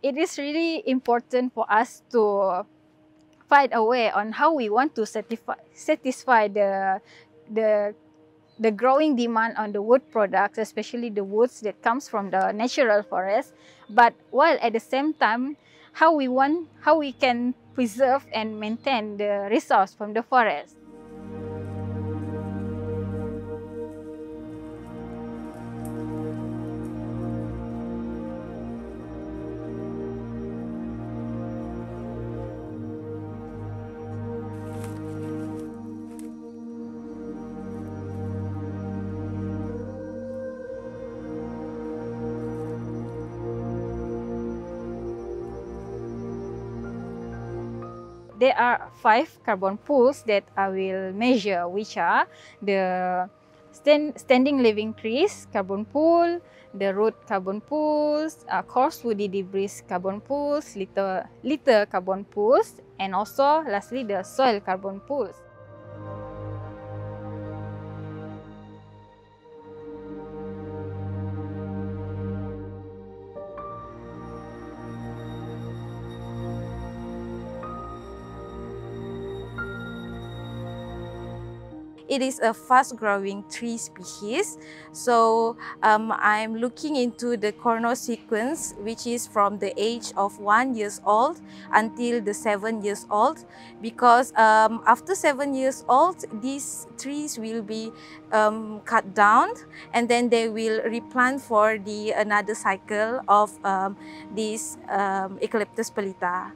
it is really important for us to find a way on how we want to satisfy the growing demand on the wood products, especially the woods that comes from the natural forest, but while at the same time how we can preserve and maintain the resource from the forest. There are 5 carbon pools that I will measure, which are the standing living trees carbon pool, the root carbon pools, coarse woody debris carbon pools, litter carbon pools, and also lastly the soil carbon pools. It is a fast-growing tree species, so I'm looking into the chrono sequence, which is from the age of 1 year old until the 7 years old, because after 7 years old, these trees will be cut down, and then they will replant for the another cycle of this Eucalyptus pelita.